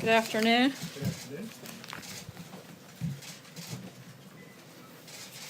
Good afternoon. Good afternoon.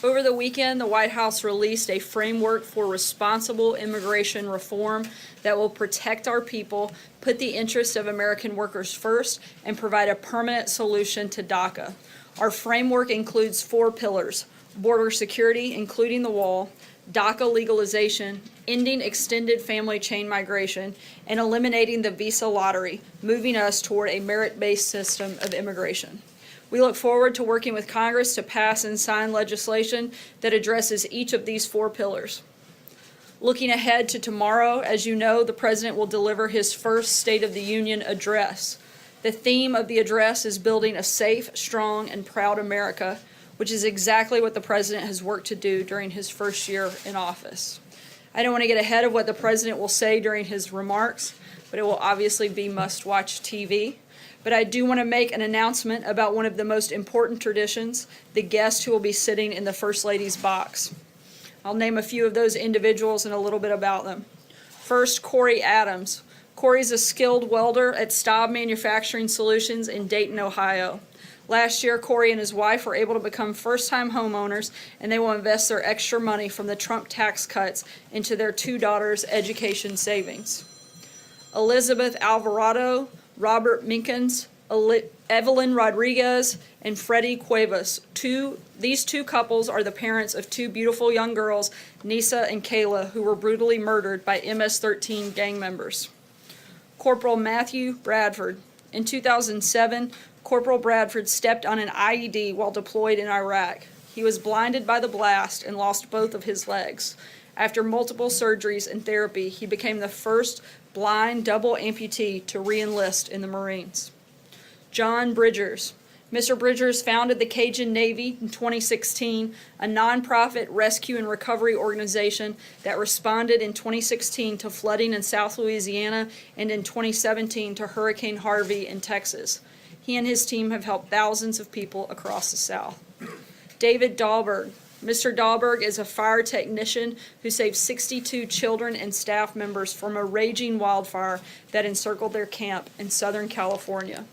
Over the weekend, the White House released a framework for responsible immigration reform that will protect our people, put the interests of American workers first, and provide a permanent solution to DACA. Our framework includes 4 pillars: border security, including the wall, DACA legalization, ending extended family chain migration, and eliminating the visa lottery, moving us toward a merit-based system of immigration. We look forward to working with Congress to pass and sign legislation that addresses each of these 4 pillars. Looking ahead to tomorrow, as you know, the President will deliver his first State of the Union address. The theme of the address is building a safe, strong, and proud America, which is exactly what the President has worked to do during his first year in office. I don't want to get ahead of what the President will say during his remarks, but it will obviously be must-watch TV. But I do want to make an announcement about one of the most important traditions, the guest who will be sitting in the First Lady's box. I'll name a few of those individuals and a little bit about them. First, Corey Adams. Corey's a skilled welder at Staub Manufacturing Solutions in Dayton, Ohio. Last year, Corey and his wife were able to become first-time homeowners, and they will invest their extra money from the Trump tax cuts into their 2 daughters' education savings. Elizabeth Alvarado, Robert Minkins, Evelyn Rodriguez, and Freddie Cuevas. These two couples are the parents of 2 beautiful young girls, Nisa and Kayla, who were brutally murdered by MS-13 gang members. Corporal Matthew Bradford. In 2007, Corporal Bradford stepped on an IED while deployed in Iraq. He was blinded by the blast and lost both of his legs. After multiple surgeries and therapy, he became the first blind double amputee to re-enlist in the Marines. John Bridgers. Mr. Bridgers founded the Cajun Navy in 2016, a nonprofit rescue and recovery organization that responded in 2016 to flooding in South Louisiana and in 2017 to Hurricane Harvey in Texas. He and his team have helped thousands of people across the South. David Dahlberg. Mr. Dahlberg is a fire technician who saved 62 children and staff members from a raging wildfire that encircled their camp in Southern California.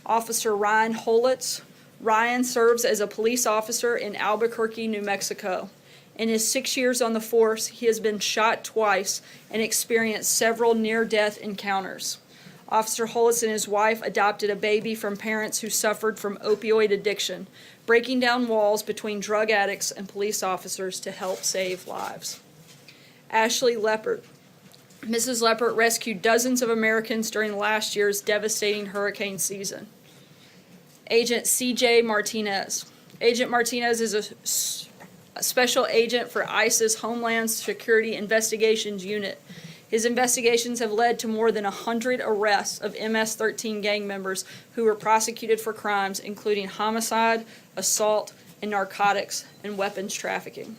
Officer Ryan Holitz. Ryan serves as a police officer in Albuquerque, New Mexico. In his 6 years on the force, he has been shot twice and experienced several near-death encounters. Officer Holitz and his wife adopted a baby from parents who suffered from opioid addiction, breaking down walls between drug addicts and police officers to help save lives. Ashley Leppert. Mrs. Leppert rescued dozens of Americans during last year's devastating hurricane season. Agent C.J. Martinez. Agent Martinez is a special agent for ICE's Homeland Security Investigations Unit. His investigations have led to more than 100 arrests of MS-13 gang members who were prosecuted for crimes including homicide, assault, and narcotics and weapons trafficking.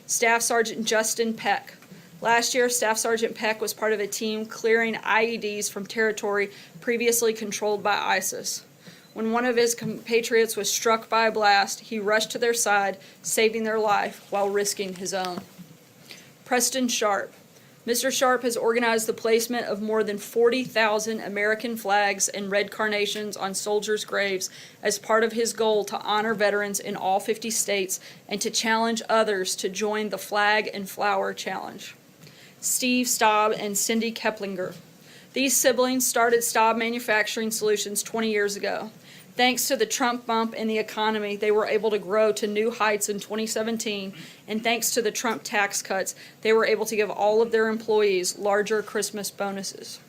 Staff Sergeant Justin Peck. Last year, Staff Sergeant Peck was part of a team clearing IEDs from territory previously controlled by ISIS. When one of his compatriots was struck by a blast, he rushed to their side, saving their life while risking his own. Preston Sharp. Mr. Sharp has organized the placement of more than 40,000 American flags and red carnations on soldiers' graves as part of his goal to honor veterans in all 50 states and to challenge others to join the Flag and Flower Challenge. Steve Staub and Cindy Keplinger. These siblings started Staub Manufacturing Solutions 20 years ago. Thanks to the Trump bump in the economy, they were able to grow to new heights in 2017, and thanks to the Trump tax cuts, they were able to give all of their employees larger Christmas bonuses.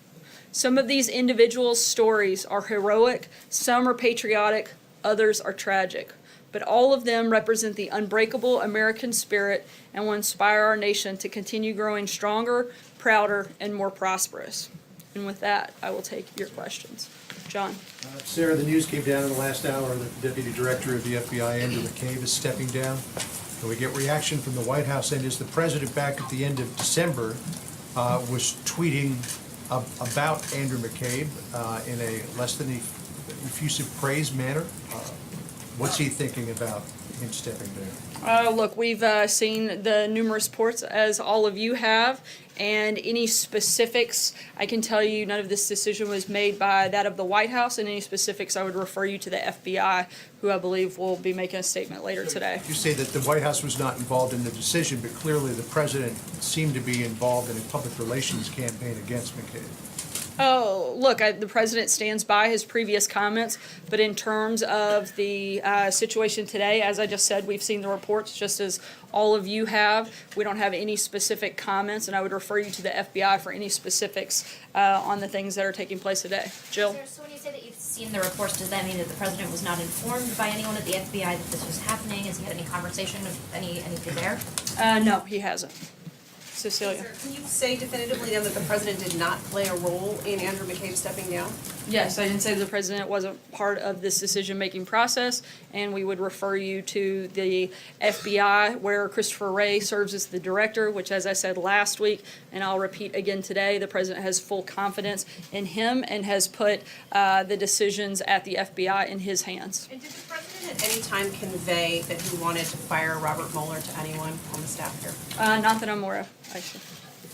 Some of these individuals' stories are heroic, some are patriotic, others are tragic, but all of them represent the unbreakable American spirit and will inspire our nation to continue growing stronger, prouder, and more prosperous. And with that, I will take your questions. John. Sarah, the news came down in the last hour that the Deputy Director of the FBI, Andrew McCabe, is stepping down. And we get reaction from the White House, and is the President back at the end of December was tweeting about Andrew McCabe in a less than effusive praise manner. What's he thinking about him stepping down? Look, we've seen the numerous reports, as all of you have, and any specifics, I can tell you none of this decision was made by that of the White House, and any specifics I would refer you to the FBI, who I believe will be making a statement later today. You say that the White House was not involved in the decision, but clearly the president seemed to be involved in a public relations campaign against McCabe. Oh, look, the president stands by his previous comments, but in terms of the situation today, as I just said, we've seen the reports just as all of you have. We don't have any specific comments, and I would refer you to the FBI for any specifics on the things that are taking place today. Jill? So when you say that you've seen the reports, does that mean that the president was not informed by anyone at the FBI that this was happening? Has he had any conversation of anything there? No, he hasn't. Cecilia? Sir, can you say definitively then that the president did not play a role in Andrew McCabe stepping down? Yes, I didn't say the president wasn't part of this decision-making process, and we would refer you to the FBI, where Christopher Wray serves as the director, which, as I said last week, and I'll repeat again today, the president has full confidence in him and has put the decisions at the FBI in his hands. And did the president at any time convey that he wanted to fire Robert Mueller to anyone on the staff here? Not that I'm aware of, actually.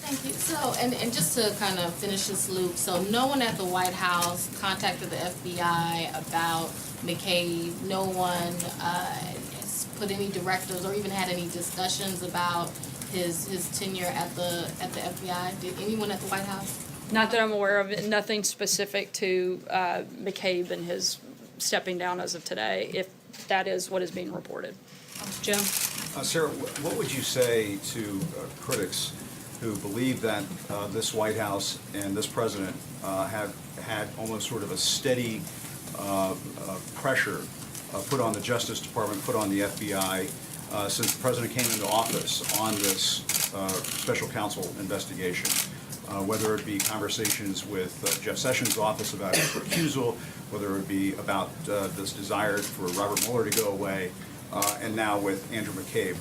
Thank you. So, and just to kind of finish this loop, so no one at the White House contacted the FBI about McCabe. No one has put any directives or even had any discussions about his tenure at the FBI. Did anyone at the White House? Not that I'm aware of, nothing specific to McCabe and his stepping down as of today, if that is what is being reported. Jim? Sarah, what would you say to critics who believe that this White House and this president have had almost sort of a steady pressure put on the Justice Department, put on the FBI, since the president came into office on this special counsel investigation? Whether it be conversations with Jeff Sessions' office about his recusal, whether it be about this desire for Robert Mueller to go away, and now with Andrew McCabe.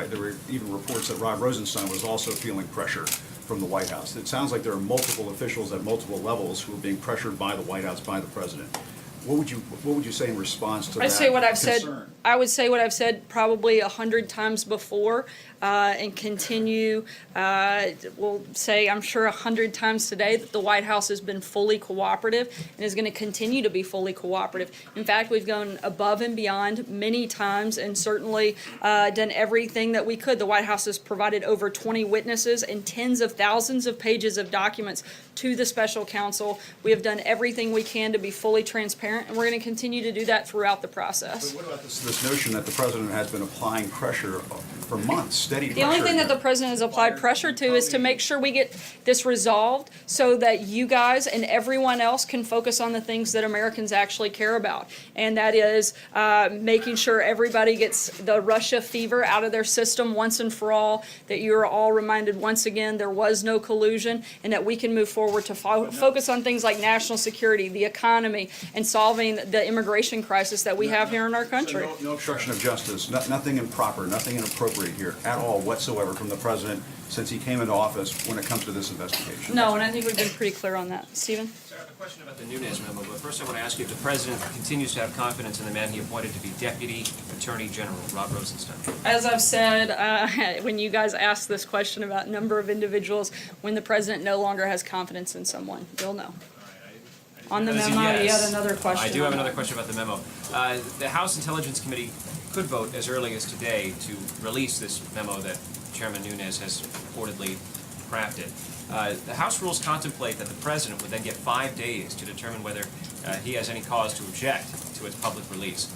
There were even reports that Rod Rosenstein was also feeling pressure from the White House. It sounds like there are multiple officials at multiple levels who are being pressured by the White House, by the president. What would you say in response to that I say what I've concern? said. I would say what I've said probably 100 times before, and continue. We'll say I'm sure 100 times today that the White House has been fully cooperative and is going to continue to be fully cooperative. In fact, we've gone above and beyond many times and certainly done everything that we could. The White House has provided over 20 witnesses and tens of thousands of pages of documents to the special counsel. We have done everything we can to be fully transparent, and we're going to continue to do that throughout the process. But what about this notion that the president has been applying pressure for months, steady pressure? The only thing that the president has applied pressure to is to make sure we get this resolved so that you guys and everyone else can focus on the things that Americans actually care about. And that is making sure everybody gets the Russia fever out of their system once and for all, that you are all reminded once again there was no collusion, and that we can move forward to focus on things like national security, the economy, and solving the immigration crisis that we have here in our country. So no obstruction of justice, nothing improper, nothing inappropriate here at all whatsoever from the president since he came into office when it comes to this investigation. No, and I think we've been pretty clear on that. Stephen? Sir, I have a question about the Nunes memo, but first I want to ask you if the president continues to have confidence in the man he appointed to be Deputy Attorney General, Rod Rosenstein. As I've said, when you guys ask this question about number of individuals, when the president no longer has confidence in someone, you'll know. On the As a memo, you yes. had another question. I do have on another that. question about the memo. The House Intelligence Committee could vote as early as today to release this memo that Chairman Nunes has reportedly crafted. The House rules contemplate that the president would then get 5 days to determine whether he has any cause to object to its public release.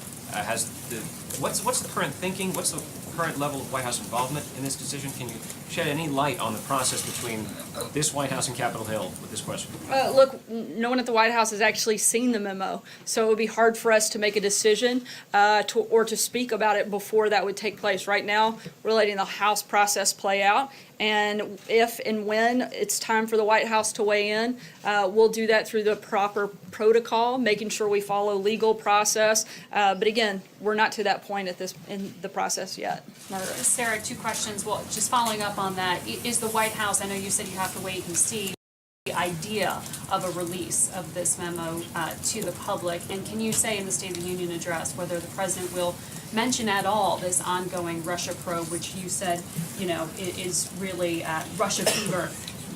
What's the current thinking? What's the current level of White House involvement in this decision? Can you shed any light on the process between this White House and Capitol Hill with this question? Look, no one at the White House has actually seen the memo, so it would be hard for us to make a decision to speak about it before that would take place. Right now, we're letting the House process play out, and if and when it's time for the White House to weigh in, we'll do that through the proper protocol, making sure we follow legal process. But again, we're not to that point in the process yet. Margaret. Sarah, two questions. Well, just following up on that, is the White House, I know you said you have to wait and see, idea of a release of this memo to the public? And can you say in the State of the Union address whether the president will mention at all this ongoing Russia probe, which you said, is really Russia fever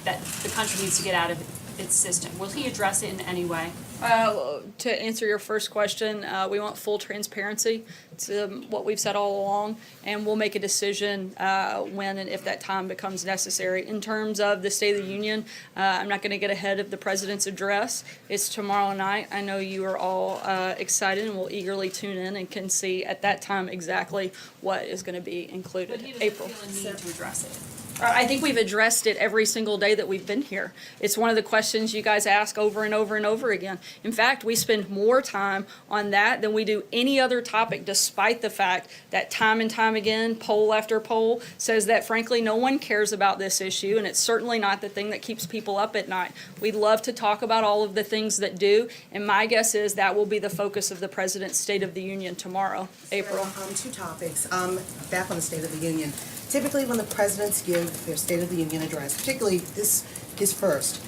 that the country needs to get out of its system? Will he address it in any way? To answer your first question, we want full transparency. It's what we've said all along, and we'll make a decision when and if that time becomes necessary. In terms of the State of the Union, I'm not going to get ahead of the President's address. It's tomorrow night. I know you are all excited and will eagerly tune in and can see at that time exactly what is going to be included. But he doesn't April. feel a need to address it. I think we've addressed it every single day that we've been here. It's one of the questions you guys ask over and over and over again. In fact, we spend more time on that than we do any other topic, despite the fact that time and time again, poll after poll says that frankly no one cares about this issue, and it's certainly not the thing that keeps people up at night. We'd love to talk about all of the things that do, and my guess is that will be the focus of the President's State of the Union tomorrow. April. Two topics. Back on the State of the Union. Typically, when the presidents give their State of the Union address, particularly this first,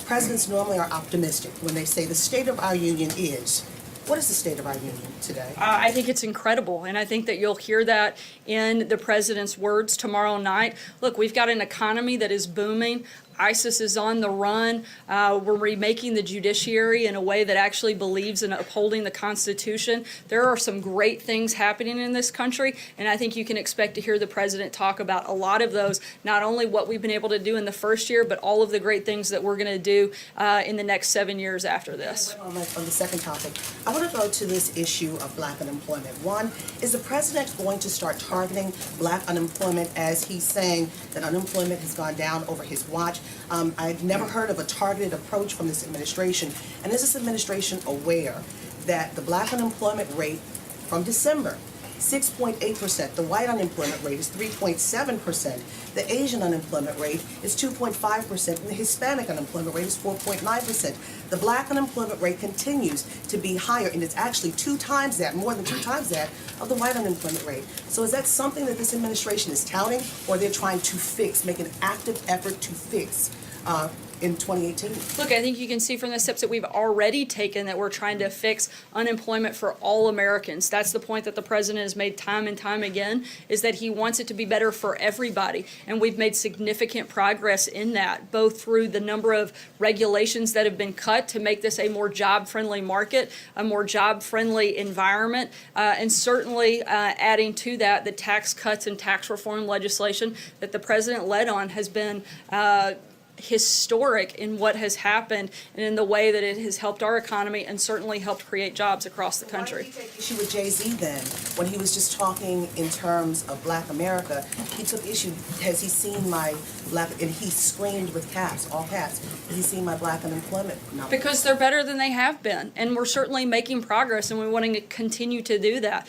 presidents normally are optimistic when they say the state of our union is. What is the state of our union today? I think it's incredible, and I think that you'll hear that in the president's words tomorrow night. Look, we've got an economy that is booming. ISIS is on the run. We're remaking the judiciary in a way that actually believes in upholding the Constitution. There are some great things happening in this country, and I think you can expect to hear the president talk about a lot of those, not only what we've been able to do in the first year, but all of the great things that we're going to do in the next 7 years after this. On the second topic, I want to go to this issue of black unemployment. One, is the president going to start targeting black unemployment as he's saying that unemployment has gone down over his watch? I've never heard of a targeted approach from this administration. And is this administration aware that the black unemployment rate from December, 6.8%, the white unemployment rate is 3.7%, the Asian unemployment rate is 2.5%, and the Hispanic unemployment rate is 4.9%. The black unemployment rate continues to be higher, and it's actually 2 times that, more than 2 times that, of the white unemployment rate. So is that something that this administration is touting, or they're trying to fix, make an active effort to fix in 2018? Look, I think you can see from the steps that we've already taken that we're trying to fix unemployment for all Americans. That's the point that the president has made time and time again, is that he wants it to be better for everybody. And we've made significant progress in that, both through the number of regulations that have been cut to make this a more job-friendly market, a more job-friendly environment, and certainly adding to that the tax cuts and tax reform legislation that the president led on has been historic in what has happened and in the way that it has helped our economy and certainly helped create jobs across the country. Why did he take issue with Jay-Z then, when he was just talking in terms of black America? He took issue, has he seen my black, and he screamed with caps, all caps, has he seen my black unemployment number? Because they're better than they have been, and we're certainly making progress, and we want to continue to do that.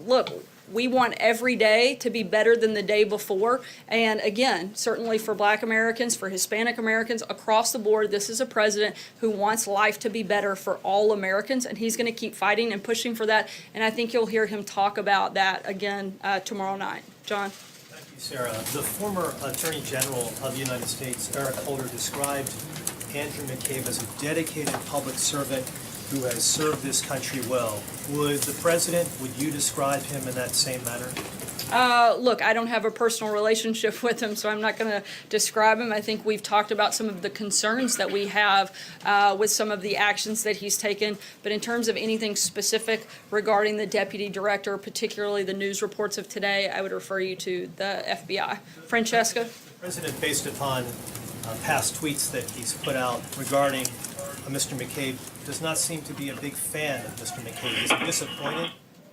Look, we want every day to be better than the day before. And again, certainly for black Americans, for Hispanic Americans, across the board, this is a president who wants life to be better for all Americans, and he's going to keep fighting and pushing for that. And I think you'll hear him talk about that again tomorrow night. John? Thank you, Sarah. The former Attorney General of the United States, Eric Holder, described Andrew McCabe as a dedicated public servant who has served this country well. Would you describe him in that same manner? Look, I don't have a personal relationship with him, so I'm not going to describe him. I think we've talked about some of the concerns that we have with some of the actions that he's taken. But in terms of anything specific regarding the deputy director, particularly the news reports of today, I would refer you to the FBI. Francesca? The president, based upon past tweets that he's put out regarding Mr. McCabe, does not seem to be a big fan of Mr. McCabe. Is he disappointed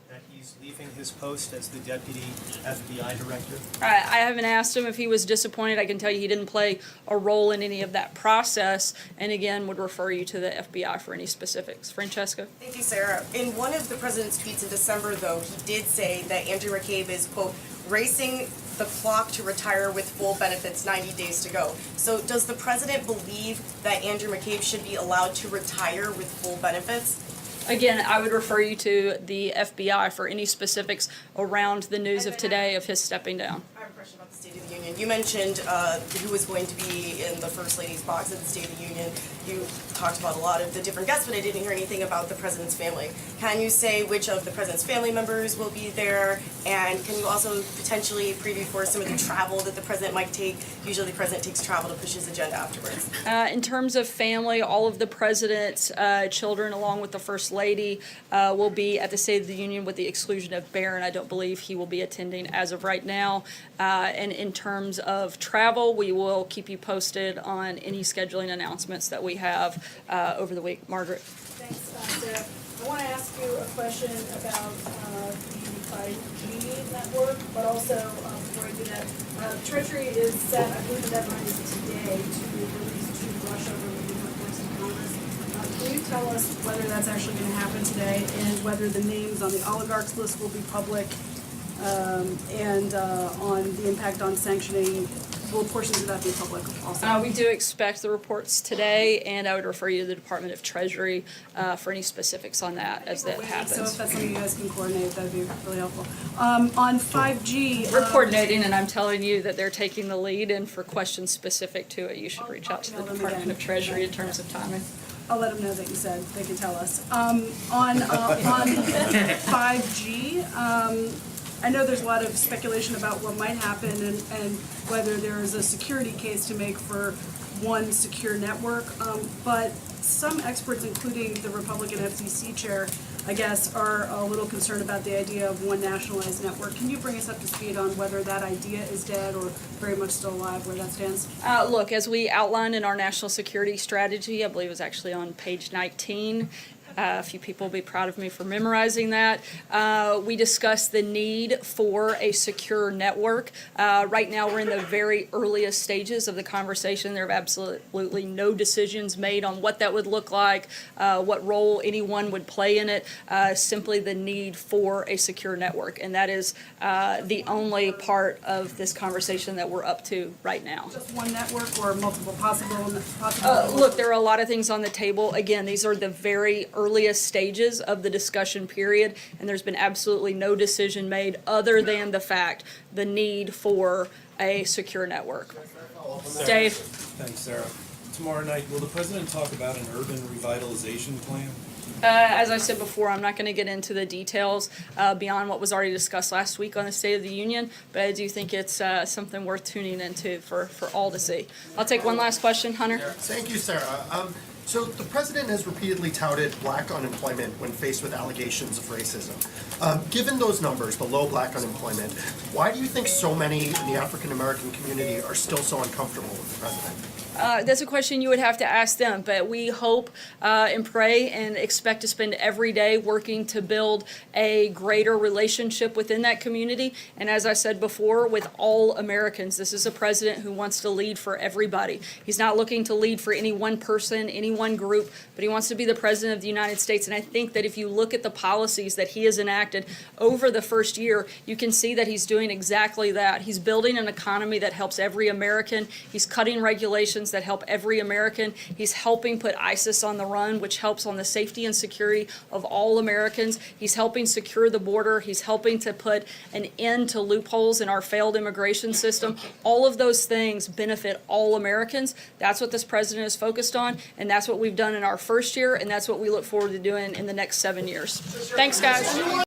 that he's leaving his post as the deputy FBI director? I haven't asked him if he was disappointed. I can tell you he didn't play a role in any of that process, and again, would refer you to the FBI for any specifics. Francesca? Thank you, Sarah. In one of the president's tweets in December, though, he did say that Andrew McCabe is, quote, racing the clock to retire with full benefits, 90 days to go. So does the president believe that Andrew McCabe should be allowed to retire with full benefits? Again, I would refer you to the FBI for any specifics around the news of today of his stepping down. I have a question about the State of the Union. You mentioned who was going to be in the First Lady's box at the State of the Union. You talked about a lot of the different guests, but I didn't hear anything about the President's family. Can you say which of the President's family members will be there? And can you also potentially preview for some of the travel that the President might take? Usually the President takes travel to push his agenda afterwards. In terms of family, all of the President's children, along with the First Lady, will be at the State of the Union with the exclusion of Barron. I don't believe he will be attending as of right now. And in terms of travel, we will keep you posted on any scheduling announcements that we have over the week. Margaret? Thanks, Sarah. I want to ask you a question about the 5G network, but also, before I do that, Treasury is set, I believe the deadline is today, to release 2 Russia-related reports to Congress. Can you tell us whether that's actually going to happen today, and whether the names on the oligarchs list will be public, and on the impact on sanctioning? Will portions of that be public also? We do expect the reports today, and I would refer you to the Department of Treasury for any specifics on that as that happens. So if that's something you guys can coordinate, that'd be really helpful. On 5G. We're coordinating, and I'm telling you that they're taking the lead, and for questions specific to it, you should reach out to the email them Department again. of Treasury in terms of timing. I'll let them know that you said, they can tell us. On 5G, I know there's a lot of speculation about what might happen and whether there is a security case to make for one secure network, but some experts, including the Republican FCC chair, I guess, are a little concerned about the idea of one nationalized network. Can you bring us up to speed on whether that idea is dead or very much still alive, where that stands? Look, as we outlined in our national security strategy, I believe it was actually on page 19, a few people will be proud of me for memorizing that. We discussed the need for a secure network. Right now, we're in the very earliest stages of the conversation. There are absolutely no decisions made on what that would look like, what role anyone would play in it, simply the need for a secure network. And that is the only part of this conversation that we're up to right now. Just one network or multiple possible? Look, there are a lot of things on the table. Again, these are the very earliest stages of the discussion period, and there's been absolutely no decision made other than the fact, the need for a secure network. Dave? Thanks, Sarah. Tomorrow night, will the president talk about an urban revitalization plan? As I said before, I'm not going to get into the details beyond what was already discussed last week on the State of the Union, but I do think it's something worth tuning into for all to see. I'll take one last question. Hunter? Thank you, Sarah. So the president has repeatedly touted black unemployment when faced with allegations of racism. Given those numbers, the low black unemployment, why do you think so many in the African American community are still so uncomfortable with the president? That's a question you would have to ask them, but we hope and pray and expect to spend every day working to build a greater relationship within that community. And as I said before, with all Americans, this is a president who wants to lead for everybody. He's not looking to lead for any one person, any one group, but he wants to be the president of the United States. And I think that if you look at the policies that he has enacted over the first year, you can see that he's doing exactly that. He's building an economy that helps every American. He's cutting regulations that help every American. He's helping put ISIS on the run, which helps on the safety and security of all Americans. He's helping secure the border. He's helping to put an end to loopholes in our failed immigration system. All of those things benefit all Americans. That's what this president is focused on, and that's what we've done in our first year, and that's what we look forward to doing in the next 7 years. Thanks, guys.